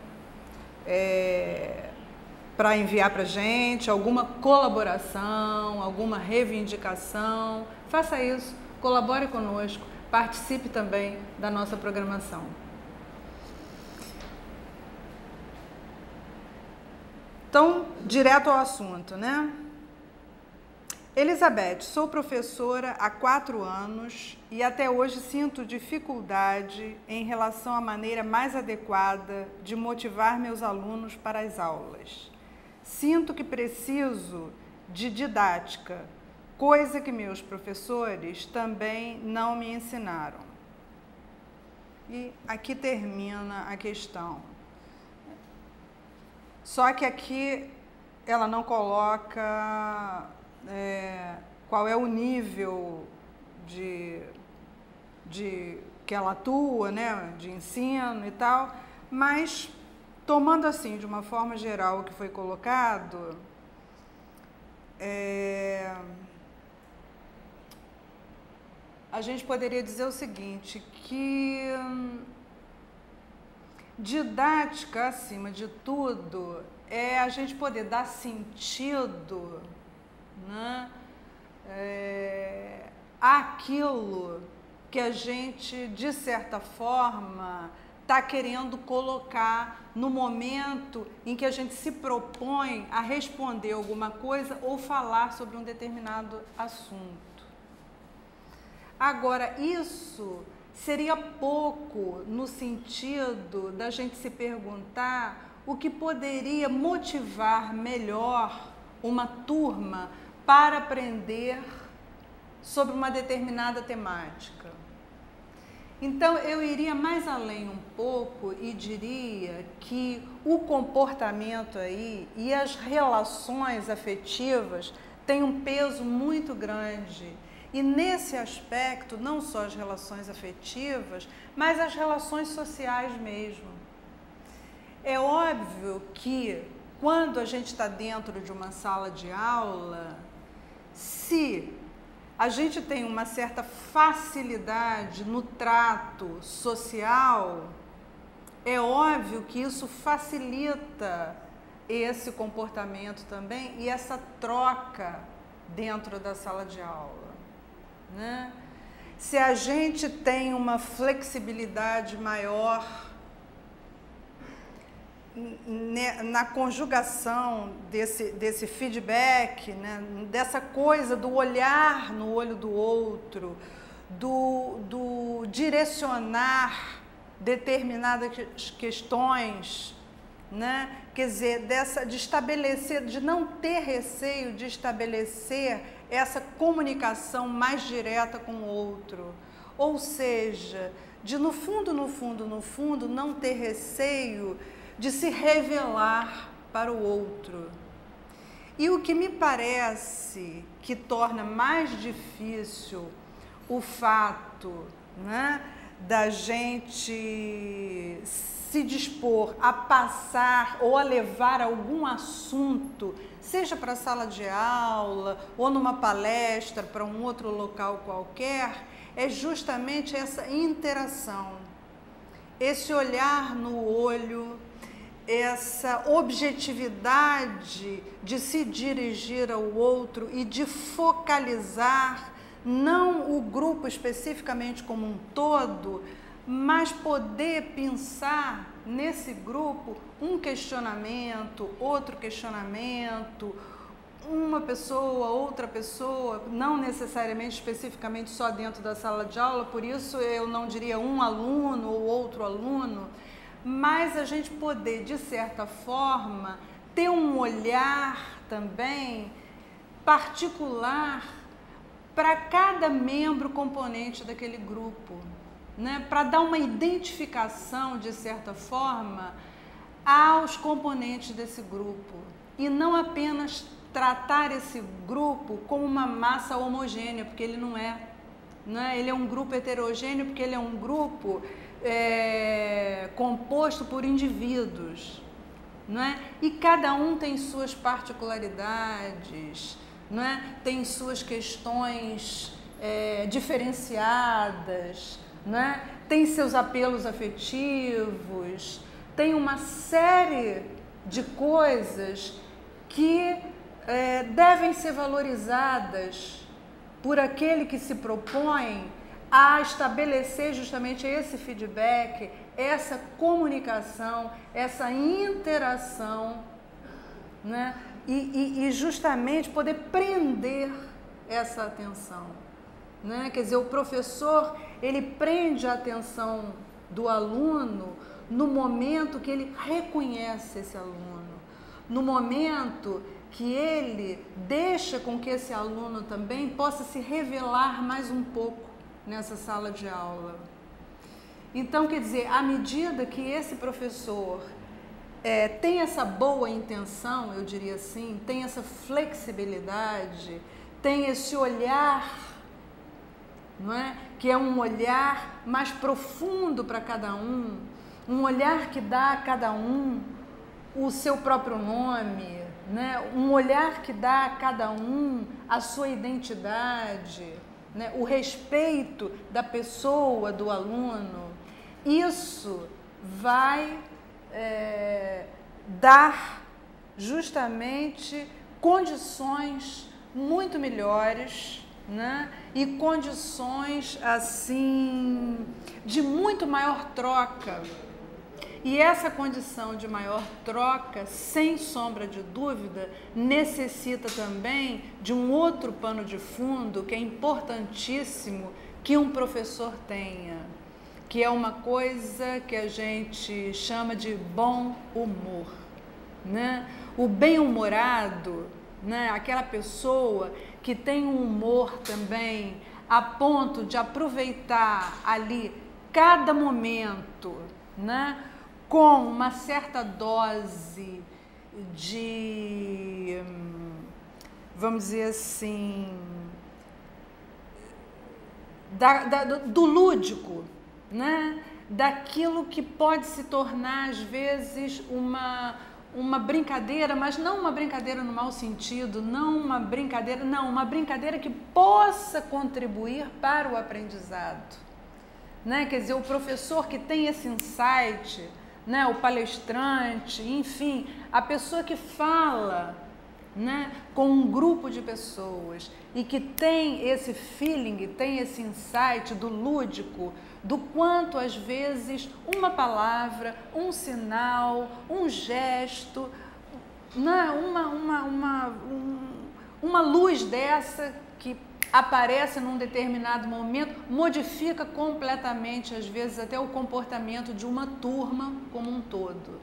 para enviar para a gente, alguma colaboração, alguma reivindicação, faça isso, colabore conosco, participe também da nossa programação. Então, direto ao assunto, né? Elizabeth, sou professora há 4 anos e até hoje sinto dificuldade em relação à maneira mais adequada de motivar meus alunos para as aulas. Sinto que preciso de didática, coisa que meus professores também não me ensinaram. E aqui termina a questão. Só que aqui ela não coloca qual é o nível de que ela atua, né, de ensino e tal, mas tomando assim, de uma forma geral, o que foi colocado, a gente poderia dizer o seguinte, que didática, acima de tudo, é a gente poder dar sentido, né, àquilo que a gente, de certa forma, está querendo colocar no momento em que a gente se propõe a responder alguma coisa ou falar sobre um determinado assunto. Agora, isso seria pouco no sentido da gente se perguntar o que poderia motivar melhor uma turma para aprender sobre uma determinada temática. Então, eu iria mais além um pouco e diria que o comportamento aí e as relações afetivas têm um peso muito grande. E nesse aspecto, não só as relações afetivas, mas as relações sociais mesmo. É óbvio que quando a gente está dentro de uma sala de aula, se a gente tem uma certa facilidade no trato social, é óbvio que isso facilita esse comportamento também e essa troca dentro da sala de aula, né? Se a gente tem uma flexibilidade maior na conjugação desse feedback, né, dessa coisa do olhar no olho do outro, do direcionar determinadas questões, né, quer dizer, de estabelecer, de não ter receio de estabelecer essa comunicação mais direta com o outro, ou seja, de no fundo, não ter receio de se revelar para o outro. E o que me parece que torna mais difícil o fato, né, da gente se dispor a passar ou a levar algum assunto, seja para a sala de aula ou numa palestra para um outro local qualquer, é justamente essa interação, esse olhar no olho, essa objetividade de se dirigir ao outro e de focalizar não o grupo especificamente como um todo, mas poder pensar nesse grupo um questionamento, outro questionamento, uma pessoa, outra pessoa, não necessariamente especificamente só dentro da sala de aula, por isso eu não diria um aluno ou outro aluno, mas a gente poder, de certa forma, ter um olhar também particular para cada membro componente daquele grupo, né? Para dar uma identificação, de certa forma, aos componentes desse grupo e não apenas tratar esse grupo como uma massa homogênea, porque ele não é, né? Ele é um grupo heterogêneo porque ele é um grupo composto por indivíduos, né? E cada um tem suas particularidades, né? Tem suas questões diferenciadas, né? Tem seus apelos afetivos, tem uma série de coisas que devem ser valorizadas por aquele que se propõe a estabelecer justamente esse feedback, essa comunicação, essa interação, né? E justamente poder prender essa atenção, né? Quer dizer, o professor, ele prende a atenção do aluno no momento que ele reconhece esse aluno, no momento que ele deixa com que esse aluno também possa se revelar mais um pouco nessa sala de aula. Então, quer dizer, à medida que esse professor tem essa boa intenção, eu diria assim, tem essa flexibilidade, tem esse olhar, não é? Que é um olhar mais profundo para cada um olhar que dá a cada um o seu próprio nome, né? Um olhar que dá a cada um a sua identidade, né? O respeito da pessoa, do aluno. Isso vai dar justamente condições muito melhores, né? E condições assim de muito maior troca. E essa condição de maior troca, sem sombra de dúvida, necessita também de um outro pano de fundo que é importantíssimo que um professor tenha, que é uma coisa que a gente chama de bom humor, né? O bem-humorado, né? Aquela pessoa que tem um humor também a ponto de aproveitar ali cada momento, né? Com uma certa dose de, vamos dizer assim, do lúdico, né? Daquilo que pode se tornar, às vezes, uma brincadeira, mas não uma brincadeira no mau sentido, uma brincadeira que possa contribuir para o aprendizado, né? Quer dizer, o professor que tem esse insight, né? O palestrante, enfim, a pessoa que fala, né? Com um grupo de pessoas e que tem esse feeling, tem esse insight do lúdico, do quanto às vezes uma palavra, um sinal, um gesto, né? Uma luz dessa que aparece num determinado momento, modifica completamente, às vezes, até o comportamento de uma turma como um todo.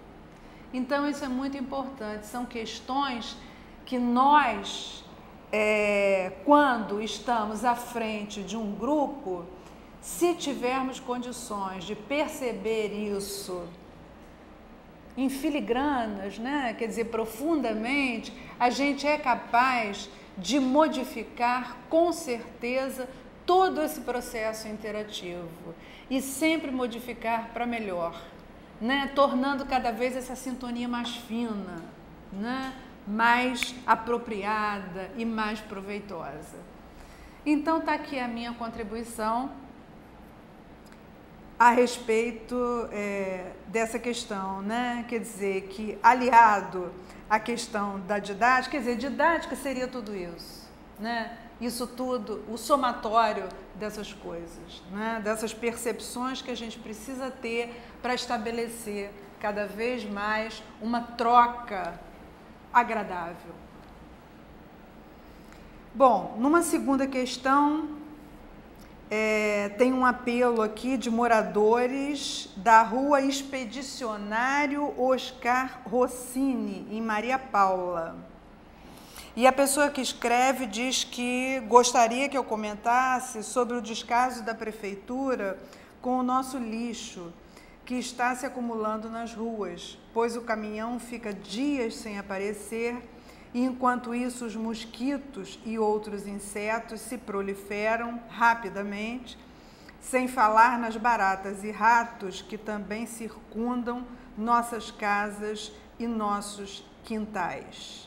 Então, isso é muito importante. São questões que nós, quando estamos à frente de um grupo, se tivermos condições de perceber isso em filigranas, né? Quer dizer, profundamente, a gente é capaz de modificar, com certeza, todo esse processo interativo e sempre modificar para melhor, né? Tornando cada vez essa sintonia mais fina, né? Mais apropriada e mais proveitosa. Então, está aqui a minha contribuição a respeito dessa questão, né? Quer dizer, que aliado à questão da didática, quer dizer, didática seria tudo isso, né? Isso tudo, o somatório dessas coisas, né? Dessas percepções que a gente precisa ter para estabelecer cada vez mais uma troca agradável. Bom, numa segunda questão, tem um apelo aqui de moradores da Rua Expedicionário Oscar Rossini, em Maria Paula. E a pessoa que escreve diz que gostaria que eu comentasse sobre o descaso da prefeitura com o nosso lixo, que está se acumulando nas ruas, pois o caminhão fica dias sem aparecer, e enquanto isso os mosquitos e outros insetos se proliferam rapidamente, sem falar nas baratas e ratos que também circundam nossas casas e nossos quintais.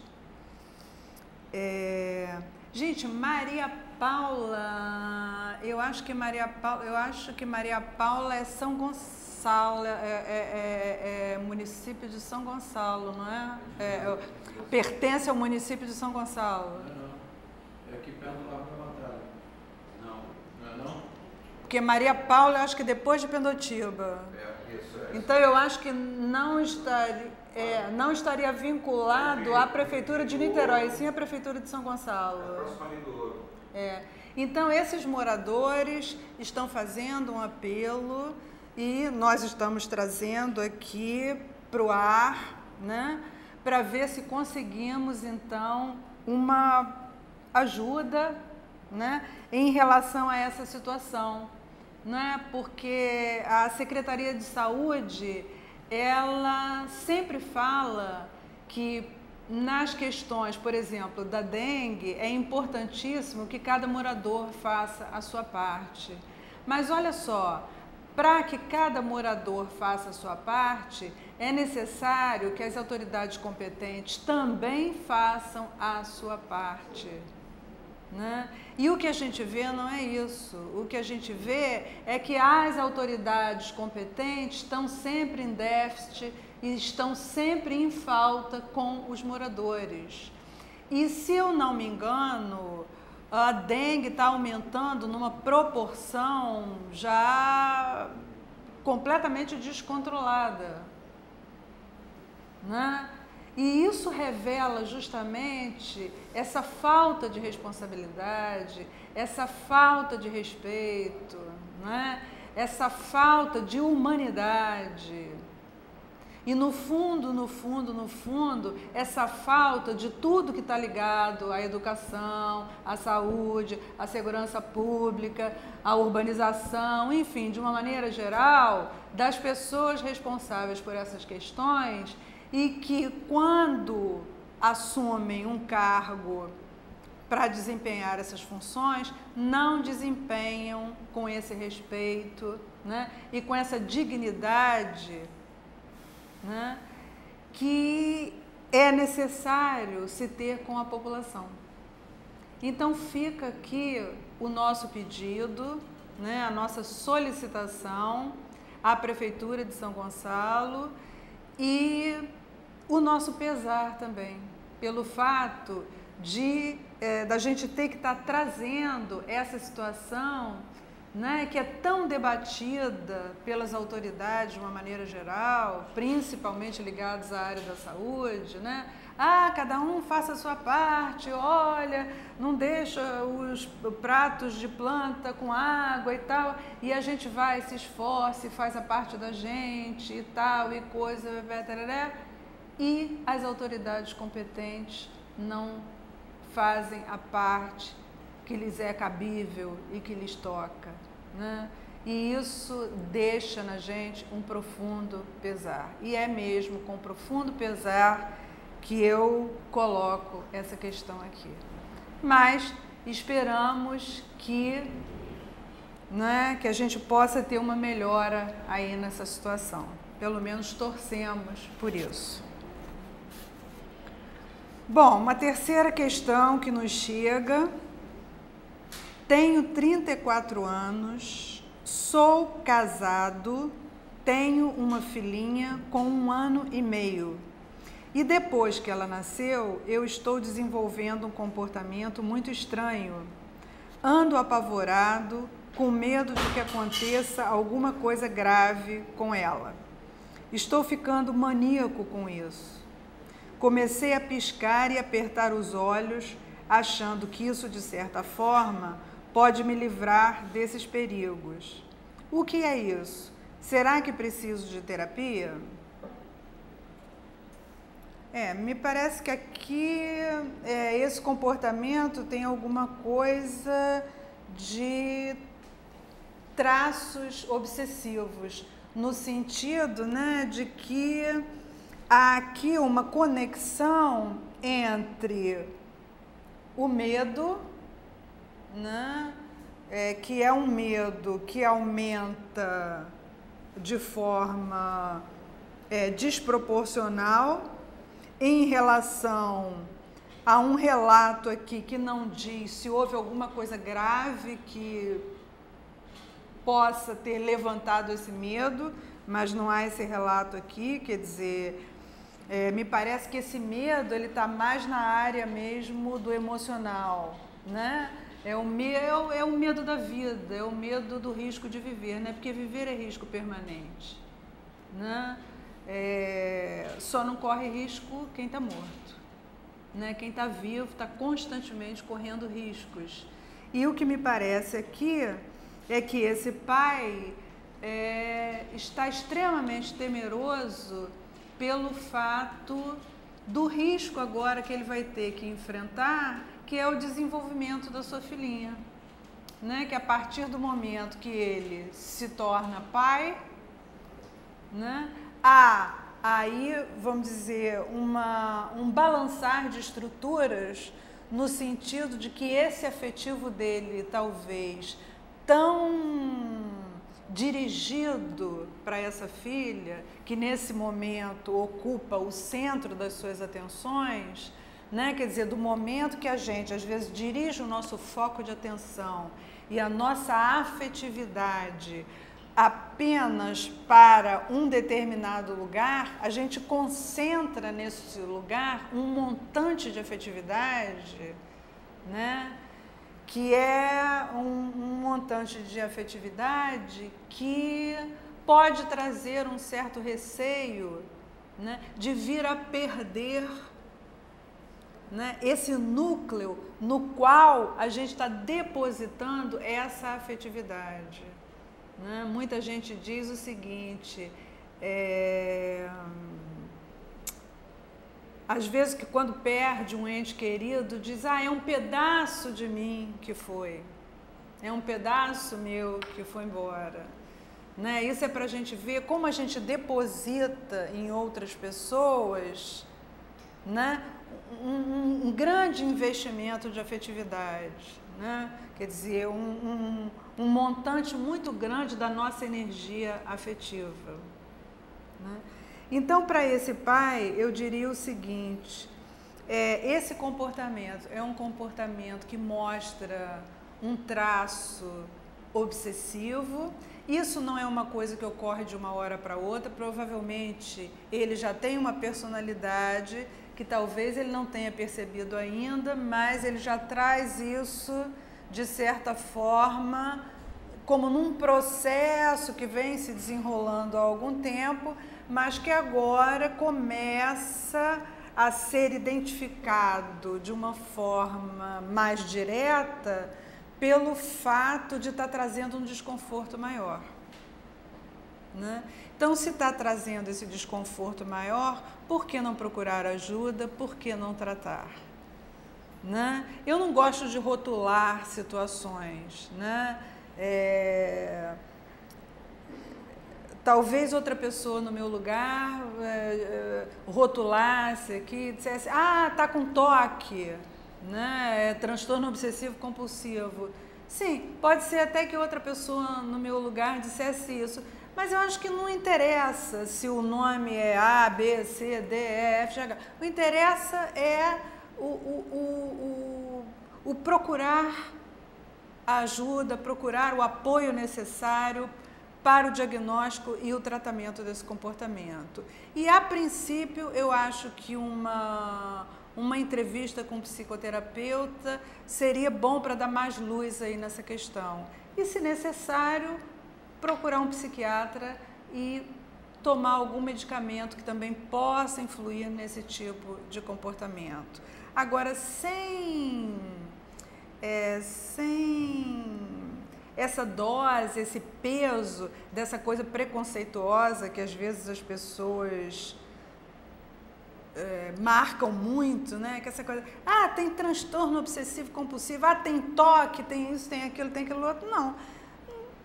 Gente, Maria Paula, eu acho que Maria Paula é São Gonçalo, município de São Gonçalo, não é? Pertence ao município de São Gonçalo.
Não. É aqui perto do Largo da Batalha. Não é não?
Porque Maria Paula, eu acho que depois de Pendotiba.
Isso.
Então, eu acho que não estaria vinculado à Prefeitura de Niterói, sim à Prefeitura de São Gonçalo.
Próximo ali do Ouro.
Então, esses moradores estão fazendo um apelo e nós estamos trazendo aqui para o ar, né, para ver se conseguimos, então, uma ajuda, né, em relação a essa situação, né, porque a Secretaria de Saúde, ela sempre fala que nas questões, por exemplo, da dengue, é importantíssimo que cada morador faça a sua parte. Mas olha só, para que cada morador faça a sua parte, é necessário que as autoridades competentes também façam a sua parte, né? E o que a gente vê não é isso. O que a gente vê é que as autoridades competentes estão sempre em déficit e estão sempre em falta com os moradores. E se eu não me engano, a dengue está aumentando numa proporção já completamente descontrolada, né? E isso revela justamente essa falta de responsabilidade, essa falta de respeito, né? Essa falta de humanidade. E no fundo, essa falta de tudo que está ligado à educação, à saúde, à segurança pública, à urbanização, enfim, de uma maneira geral, das pessoas responsáveis por essas questões e que quando assumem um cargo para desempenhar essas funções, não desempenham com esse respeito, né, e com essa dignidade, né, que é necessário se ter com a população. Então fica aqui o nosso pedido, né, a nossa solicitação à Prefeitura de São Gonçalo e o nosso pesar também, pelo fato de da gente ter que estar trazendo essa situação, né, que é tão debatida pelas autoridades de uma maneira geral, principalmente ligadas à área da saúde, né? Ah, cada um faça a sua parte, olha, não deixa os pratos de planta com água e tal, e a gente vai, se esforça e faz a parte da gente e tal, e coisa, e as autoridades competentes não fazem a parte que lhes é cabível e que lhes toca, né? E isso deixa na gente um profundo pesar. E é mesmo com profundo pesar que eu coloco essa questão aqui. Mas esperamos que, né, que a gente possa ter uma melhora aí nessa situação. Pelo menos torcemos por isso. Bom, uma terceira questão que nos chega. Tenho 34 anos, sou casado, tenho uma filhinha com 1 ano e meio. E depois que ela nasceu, eu estou desenvolvendo um comportamento muito estranho. Ando apavorado, com medo de que aconteça alguma coisa grave com ela. Estou ficando maníaco com isso. Comecei a piscar e apertar os olhos, achando que isso, de certa forma, pode me livrar desses perigos. O que é isso? Será que preciso de terapia? Me parece que aqui esse comportamento tem alguma coisa de traços obsessivos, no sentido, né, de que há aqui uma conexão entre o medo, né, que é um medo que aumenta de forma desproporcional em relação a um relato aqui que não diz se houve alguma coisa grave que possa ter levantado esse medo, mas não há esse relato aqui, quer dizer, me parece que esse medo ele está mais na área mesmo do emocional, né? É o medo da vida, é o medo do risco de viver, né? Porque viver é risco permanente, né? Só não corre risco quem está morto, né? Quem está vivo está constantemente correndo riscos. E o que me parece aqui é que esse pai está extremamente temeroso pelo fato do risco agora que ele vai ter que enfrentar, que é o desenvolvimento da sua filhinha, né? Que a partir do momento que ele se torna pai, né? Aí, vamos dizer, um balançar de estruturas no sentido de que esse afetivo dele, talvez, tão dirigido para essa filha, que nesse momento ocupa o centro das suas atenções, né? Quer dizer, do momento que a gente, às vezes, dirige o nosso foco de atenção e a nossa afetividade apenas para um determinado lugar, a gente concentra nesse lugar um montante de afetividade, né? Que é um montante de afetividade que pode trazer um certo receio, né? De vir a perder, né? Esse núcleo no qual a gente está depositando essa afetividade. Né? Muita gente diz o seguinte, às vezes que quando perde um ente querido, diz, é um pedaço de mim que foi, é um pedaço meu que foi embora. Né? Isso é para a gente ver como a gente deposita em outras pessoas, né? Um grande investimento de afetividade, né? Quer dizer, um montante muito grande da nossa energia afetiva. Né? Então, para esse pai, eu diria o seguinte, esse comportamento é um comportamento que mostra um traço obsessivo. Isso não é uma coisa que ocorre de uma hora para outra, provavelmente ele já tem uma personalidade que talvez ele não tenha percebido ainda, mas ele já traz isso, de certa forma, como num processo que vem se desenrolando há algum tempo, mas que agora começa a ser identificado de uma forma mais direta pelo fato de estar trazendo um desconforto maior. Né? Então, se está trazendo esse desconforto maior, por que não procurar ajuda? Por que não tratar? Né? Eu não gosto de rotular situações, né? Talvez outra pessoa no meu lugar rotulasse aqui, dissesse, tá com toque, né? Transtorno obsessivo compulsivo. Sim, pode ser até que outra pessoa no meu lugar dissesse isso, mas eu acho que não interessa se o nome é A, B, C, D, E, F, G, H. O interessa é o procurar a ajuda, procurar o apoio necessário para o diagnóstico e o tratamento desse comportamento. E, a princípio, eu acho que uma entrevista com um psicoterapeuta seria bom para dar mais luz aí nessa questão. E, se necessário, procurar um psiquiatra e tomar algum medicamento que também possa influir nesse tipo de comportamento. Agora, sem essa dose, esse peso dessa coisa preconceituosa que às vezes as pessoas marcam muito, né? Que essa coisa, tem transtorno obsessivo compulsivo, tem toque, tem isso, tem aquilo outro. Não,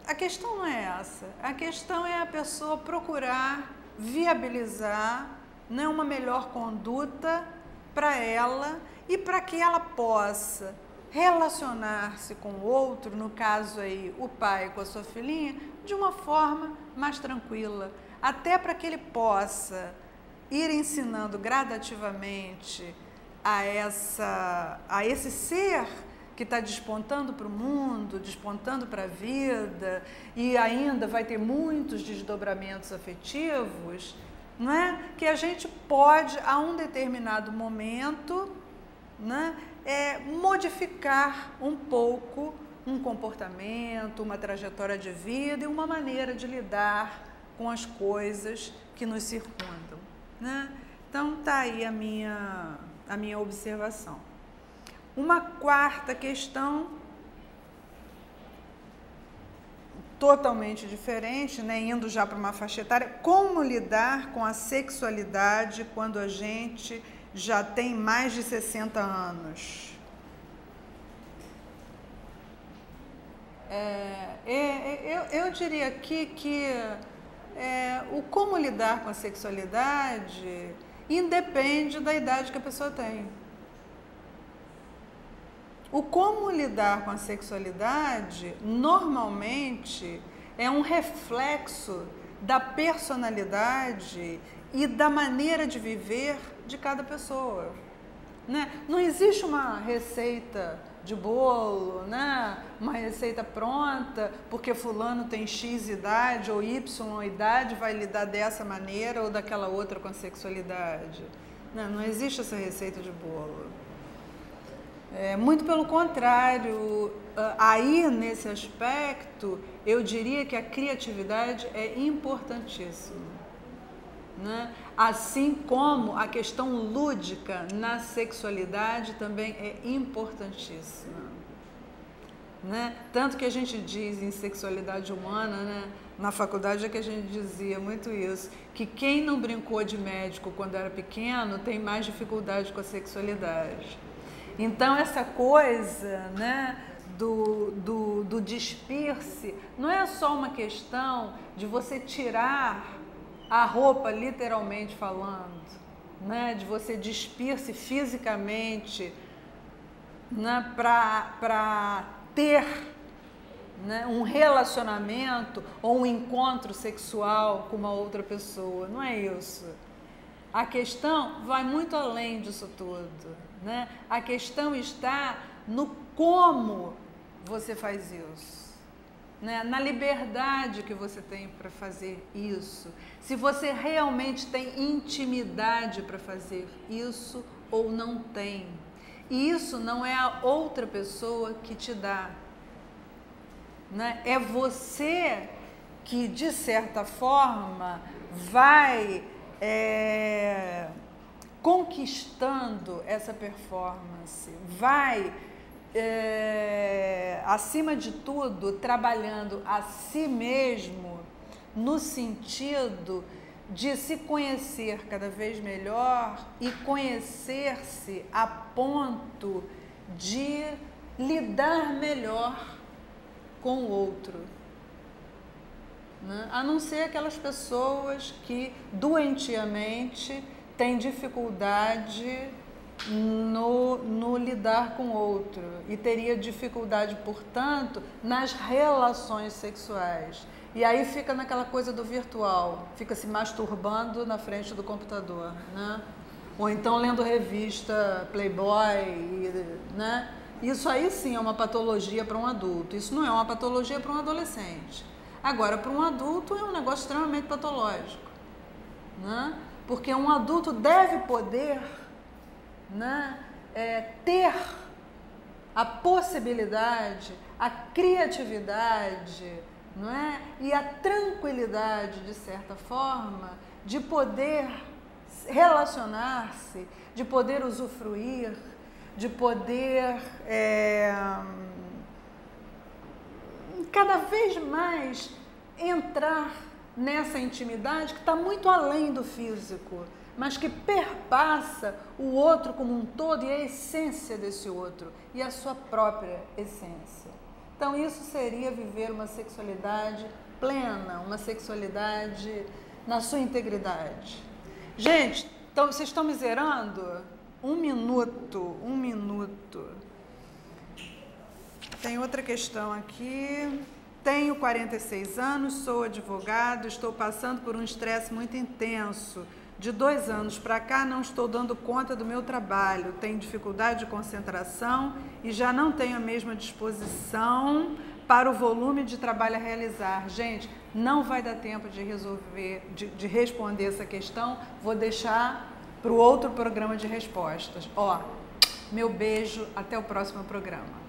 a questão não é essa. A questão é a pessoa procurar viabilizar, né, uma melhor conduta para ela e para que ela possa relacionar-se com o outro, no caso aí o pai com a sua filhinha, de uma forma mais tranquila, até para que ele possa ir ensinando gradativamente a esse ser que está despontando para o mundo, despontando para a vida, e ainda vai ter muitos desdobramentos afetivos, não é? Que a gente pode, a um determinado momento, né, modificar um pouco um comportamento, uma trajetória de vida e uma maneira de lidar com as coisas que nos circundam. Né? Então, está aí a minha observação. Uma quarta questão totalmente diferente, né, indo já para uma faixa etária. Como lidar com a sexualidade quando a gente já tem mais de 60 anos? Eu diria aqui que o como lidar com a sexualidade independe da idade que a pessoa tem. O como lidar com a sexualidade, normalmente, é um reflexo da personalidade e da maneira de viver de cada pessoa, né? Não existe uma receita de bolo, né? Uma receita pronta, porque fulano tem X idade ou Y idade, vai lidar dessa maneira ou daquela outra com a sexualidade. Não existe essa receita de bolo. Muito pelo contrário, aí nesse aspecto, eu diria que a criatividade é importantíssima, né? Assim como a questão lúdica na sexualidade também é importantíssima, né? Tanto que a gente diz em sexualidade humana, né? Na faculdade é que a gente dizia muito isso, que quem não brincou de médico quando era pequeno tem mais dificuldade com a sexualidade. Então, essa coisa, né, do despir-se não é só uma questão de você tirar a roupa, literalmente falando, né, de você despir-se fisicamente, né, para ter, né, um relacionamento ou um encontro sexual com uma outra pessoa. Não é isso. A questão vai muito além disso tudo, né? A questão está no como você faz isso, né? Na liberdade que você tem para fazer isso, se você realmente tem intimidade para fazer isso ou não tem. E isso não é a outra pessoa que te dá, né? É você que, de certa forma, vai conquistando essa performance, vai, acima de tudo, trabalhando a si mesmo no sentido de se conhecer cada vez melhor e conhecer-se a ponto de lidar melhor com o outro, né? A não ser aquelas pessoas que doentiamente têm dificuldade no lidar com o outro e teria dificuldade, portanto, nas relações sexuais. E aí fica naquela coisa do virtual, fica se masturbando na frente do computador, né? Ou então lendo revista Playboy, né? Isso aí sim é uma patologia para um adulto, isso não é uma patologia para um adolescente. Agora, para um adulto é um negócio extremamente patológico, né? Porque um adulto deve poder, né, ter a possibilidade, a criatividade, não é? E a tranquilidade, de certa forma, de poder relacionar-se, de poder usufruir, de poder cada vez mais entrar nessa intimidade que está muito além do físico, mas que perpassa o outro como um todo e a essência desse outro e a sua própria essência. Então, isso seria viver uma sexualidade plena, uma sexualidade na sua integridade. Gente, então, vocês estão me zerando? Um minuto. Tem outra questão aqui. Tenho 46 anos, sou advogado, estou passando por um estresse muito intenso. De 2 anos para cá não estou dando conta do meu trabalho, tenho dificuldade de concentração e já não tenho a mesma disposição para o volume de trabalho a realizar. Gente, não vai dar tempo de resolver, de responder essa questão, vou deixar para o outro programa de respostas. Ó, meu beijo, até o próximo programa.